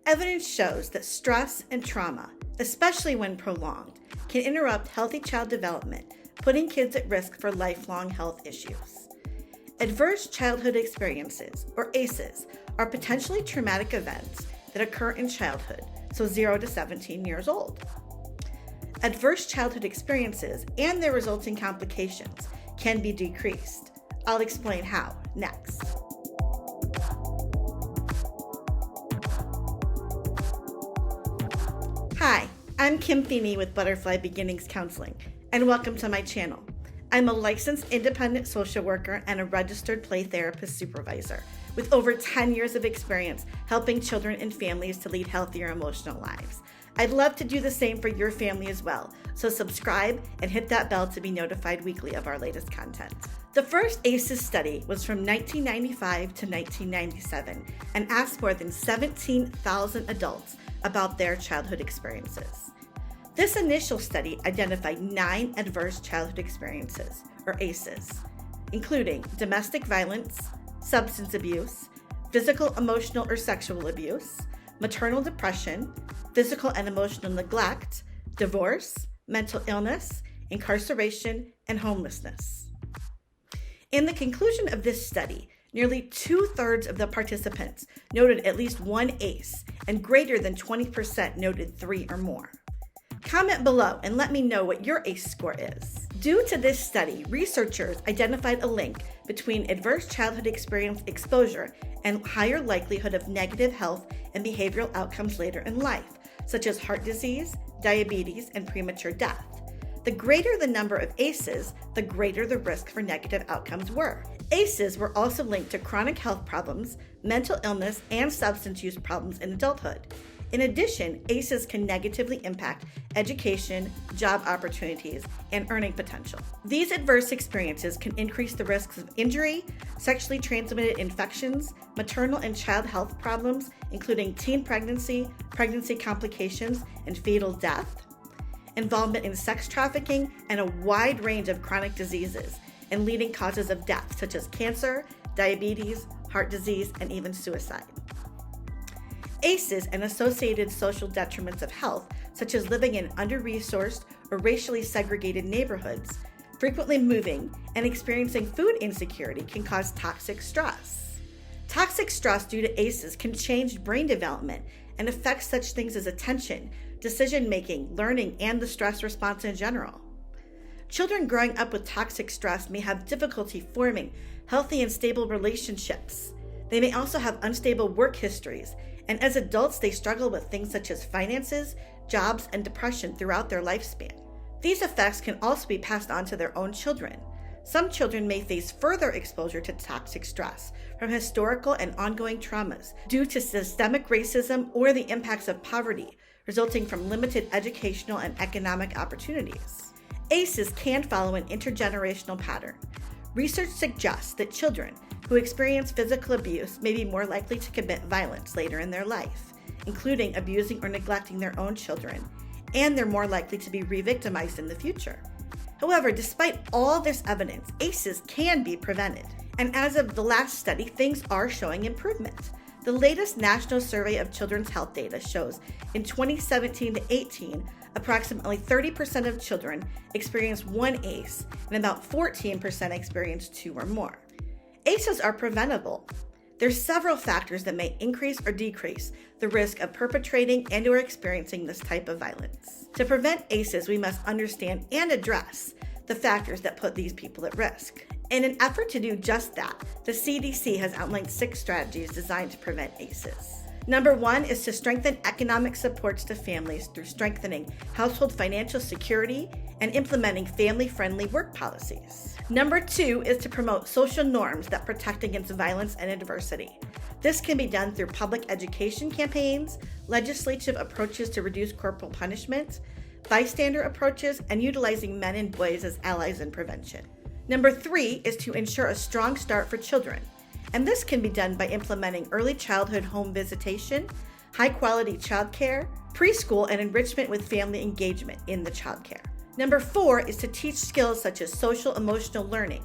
Evidence shows that stress and trauma, especially when prolonged, can interrupt healthy child development, putting kids at risk for lifelong health issues. Adverse childhood experiences, or ACEs, are potentially traumatic events that occur in childhood, so 0 to 17 years old. Adverse childhood experiences and their resulting complications can be decreased. I'll explain how next. Hi, I'm Kim Feeney with Butterfly Beginnings Counseling, and welcome to my channel. I'm a licensed independent social worker and a registered play therapist supervisor with over 10 years of experience helping children and families to lead healthier emotional lives. I'd love to do the same for your family as well, so subscribe and hit that bell to be notified weekly of our latest content. The first ACEs study was from 1995 to 1997 and asked more than 17,000 adults about their childhood experiences. This initial study identified 9 adverse childhood experiences, or ACEs, including domestic violence, substance abuse, physical, emotional, or sexual abuse, maternal depression, physical and emotional neglect, divorce, mental illness, incarceration, and homelessness. In the conclusion of this study, nearly 2/3 of the participants noted at least one ACE, and greater than 20% noted 3 or more. Comment below and let me know what your ACE score is. Due to this study, researchers identified a link between adverse childhood experience exposure and higher likelihood of negative health and behavioral outcomes later in life, such as heart disease, diabetes, and premature death. The greater the number of ACEs, the greater the risk for negative outcomes were. ACEs were also linked to chronic health problems, mental illness, and substance use problems in adulthood. In addition, ACEs can negatively impact education, job opportunities, and earning potential. These adverse experiences can increase the risks of injury, sexually transmitted infections, maternal and child health problems, including teen pregnancy, pregnancy complications, and fetal death, involvement in sex trafficking, and a wide range of chronic diseases and leading causes of death, such as cancer, diabetes, heart disease, and even suicide. ACEs and associated social detriments of health, such as living in under-resourced or racially segregated neighborhoods, frequently moving, and experiencing food insecurity can cause toxic stress. Toxic stress due to ACEs can change brain development and affect such things as attention, decision-making, learning, and the stress response in general. Children growing up with toxic stress may have difficulty forming healthy and stable relationships. They may also have unstable work histories, and as adults, they struggle with things such as finances, jobs, and depression throughout their lifespan. These effects can also be passed on to their own children. Some children may face further exposure to toxic stress from historical and ongoing traumas due to systemic racism or the impacts of poverty, resulting from limited educational and economic opportunities. ACEs can follow an intergenerational pattern. Research suggests that children who experience physical abuse may be more likely to commit violence later in their life, including abusing or neglecting their own children, and they're more likely to be re-victimized in the future. However, despite all this evidence, ACEs can be prevented. And as of the last study, things are showing improvement. The latest National Survey of Children's Health data shows in 2017 to 18, approximately 30% of children experienced one ACE, and about 14% experienced 2 or more. ACEs are preventable. There's several factors that may increase or decrease the risk of perpetrating and or experiencing this type of violence. To prevent ACEs, we must understand and address the factors that put these people at risk. In an effort to do just that, the CDC has outlined 6 strategies designed to prevent ACEs. Number 1 is to strengthen economic supports to families through strengthening household financial security and implementing family-friendly work policies. Number 2 is to promote social norms that protect against violence and adversity. This can be done through public education campaigns, legislative approaches to reduce corporal punishment, bystander approaches, and utilizing men and boys as allies in prevention. Number 3 is to ensure a strong start for children, and this can be done by implementing early childhood home visitation, high-quality childcare, preschool, and enrichment with family engagement in the childcare. Number 4 is to teach skills such as social-emotional learning,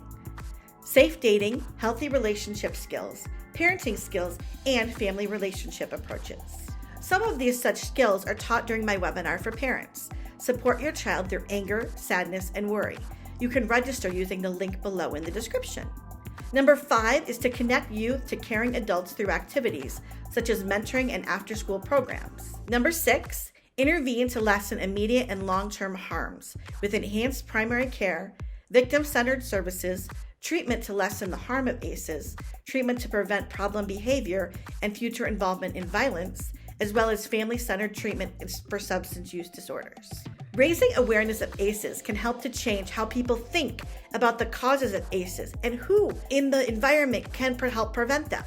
safe dating, healthy relationship skills, parenting skills, and family relationship approaches. Some of these such skills are taught during my webinar for parents. Support your child through anger, sadness, and worry. You can register using the link below in the description. Number 5 is to connect youth to caring adults through activities, such as mentoring and after-school programs. Number 6, intervene to lessen immediate and long-term harms with enhanced primary care, victim-centered services, treatment to lessen the harm of ACEs, treatment to prevent problem behavior and future involvement in violence, as well as family-centered treatment for substance use disorders. Raising awareness of ACEs can help to change how people think about the causes of ACEs and who in the environment can help prevent them.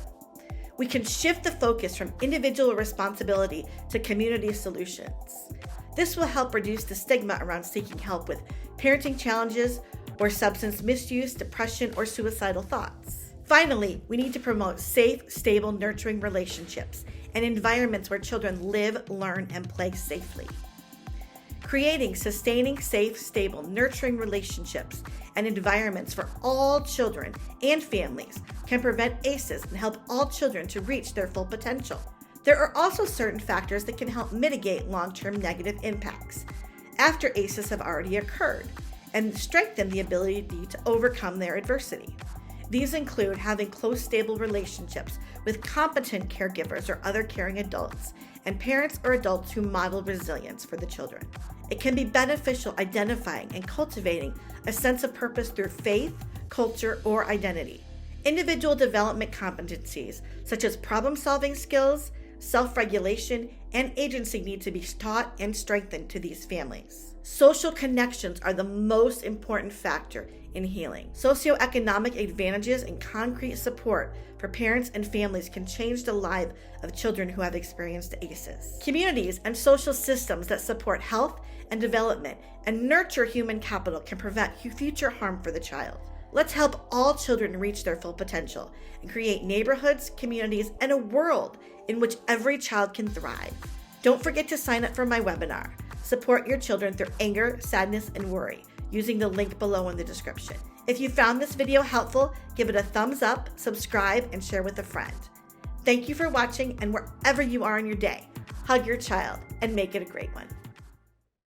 We can shift the focus from individual responsibility to community solutions. This will help reduce the stigma around seeking help with parenting challenges or substance misuse, depression, or suicidal thoughts. Finally, we need to promote safe, stable, nurturing relationships and environments where children live, learn, and play safely. Creating sustaining, safe, stable, nurturing relationships and environments for all children and families can prevent ACEs and help all children to reach their full potential. There are also certain factors that can help mitigate long-term negative impacts after ACEs have already occurred and strengthen the ability to overcome their adversity. These include having close, stable relationships with competent caregivers or other caring adults, and parents or adults who model resilience for the children. It can be beneficial identifying and cultivating a sense of purpose through faith, culture, or identity. Individual development competencies, such as problem-solving skills, self-regulation, and agency need to be taught and strengthened to these families. Social connections are the most important factor in healing. Socioeconomic advantages and concrete support for parents and families can change the lives of children who have experienced ACEs. Communities and social systems that support health and development and nurture human capital can prevent future harm for the child. Let's help all children reach their full potential and create neighborhoods, communities, and a world in which every child can thrive. Don't forget to sign up for my webinar. Support your children through anger, sadness, and worry using the link below in the description. If you found this video helpful, give it a thumbs up, subscribe, and share with a friend. Thank you for watching, and wherever you are in your day, hug your child and make it a great one.